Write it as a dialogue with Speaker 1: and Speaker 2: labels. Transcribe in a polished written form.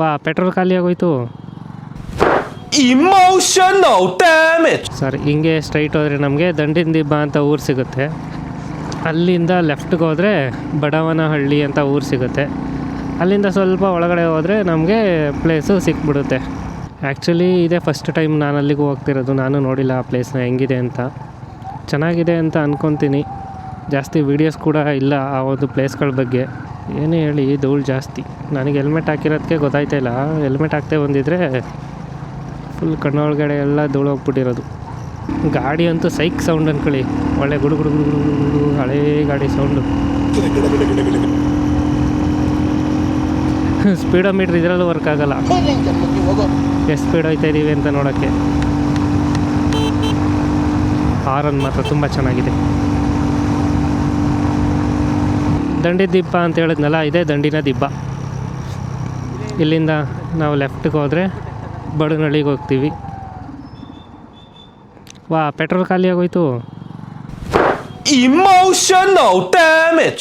Speaker 1: ವಾ ಪೆಟ್ರೋಲ್ ಖಾಲಿ ಆಗೋಯ್ತು.
Speaker 2: Emotional damage.
Speaker 1: ಸರ್ ಹಿಂಗೆ ಸ್ಟ್ರೈಟ್ ಹೋದರೆ ನಮಗೆ ದಂಡಿನ ದಿಬ್ಬ ಅಂತ ಊರು ಸಿಗುತ್ತೆ. ಅಲ್ಲಿಂದ ಲೆಫ್ಟ್ಗೆ ಹೋದರೆ ಬಡವನಹಳ್ಳಿ ಅಂತ ಊರು ಸಿಗುತ್ತೆ. ಅಲ್ಲಿಂದ ಸ್ವಲ್ಪ ಒಳಗಡೆ ಹೋದರೆ ನಮಗೆ ಪ್ಲೇಸು ಸಿಕ್ಬಿಡುತ್ತೆ. ಆ್ಯಕ್ಚುಲಿ ಇದೇ ಫಸ್ಟ್ ಟೈಮ್ ನಾನು ಅಲ್ಲಿಗೂ ಹೋಗ್ತಿರೋದು. ನಾನು ನೋಡಿಲ್ಲ ಆ ಪ್ಲೇಸ್ನ ಹೆಂಗಿದೆ ಅಂತ. ಚೆನ್ನಾಗಿದೆ ಅಂತ ಅಂದ್ಕೊತೀನಿ. ಜಾಸ್ತಿ ವೀಡಿಯೋಸ್ ಕೂಡ ಇಲ್ಲ ಆ ಒಂದು ಪ್ಲೇಸ್ಗಳ ಬಗ್ಗೆ. ಏನೇ ಹೇಳಿ ಧೂಳು ಜಾಸ್ತಿ. ನನಗೆ ಹೆಲ್ಮೆಟ್ ಹಾಕಿರೋದಕ್ಕೆ ಗೊತ್ತಾಯ್ತಾ ಇಲ್ಲ. ಹೆಲ್ಮೆಟ್ ಹಾಕ್ತೇ ಬಂದಿದ್ದರೆ ಫುಲ್ ಕಣ್ಣೊಳಗಡೆ ಎಲ್ಲ ಧೂಳು ಹೋಗ್ಬಿಟ್ಟಿರೋದು. ಗಾಡಿ ಅಂತೂ ಸೈಕ್ ಸೌಂಡ್ ಅಂದ್ಕೊಳ್ಳಿ, ಒಳ್ಳೆ ಗುಡು ಗುಡು ಗುಡು ಗುಡು ಹಳೇ ಗಾಡಿ ಸೌಂಡು. ಸ್ಪೀಡೋಮೀಟ್ರ್ ಇದರಲ್ಲೂ ವರ್ಕ್ ಆಗಲ್ಲ, ಎಷ್ಟು ಸ್ಪೀಡ್ ಹೋಗ್ತಾ ಇದ್ದೀವಿ ಅಂತ ನೋಡೋಕ್ಕೆ. ಹಾರನ್ ಮಾತ್ರ ತುಂಬ ಚೆನ್ನಾಗಿದೆ. ದಂಡಿ ದಿಬ್ಬ ಅಂತ ಹೇಳಿದ್ನಲ್ಲ, ಇದೇ ದಂಡಿನ ದಿಬ್ಬ. ಇಲ್ಲಿಂದ ನಾವು ಲೆಫ್ಟ್ಗೆ ಹೋದರೆ ಬಡವನಹಳ್ಳಿಗೆ ಹೋಗ್ತೀವಿ. ವಾ ಪೆಟ್ರೋಲ್ ಖಾಲಿ ಆಗೋಯ್ತು.
Speaker 2: Emotional damage.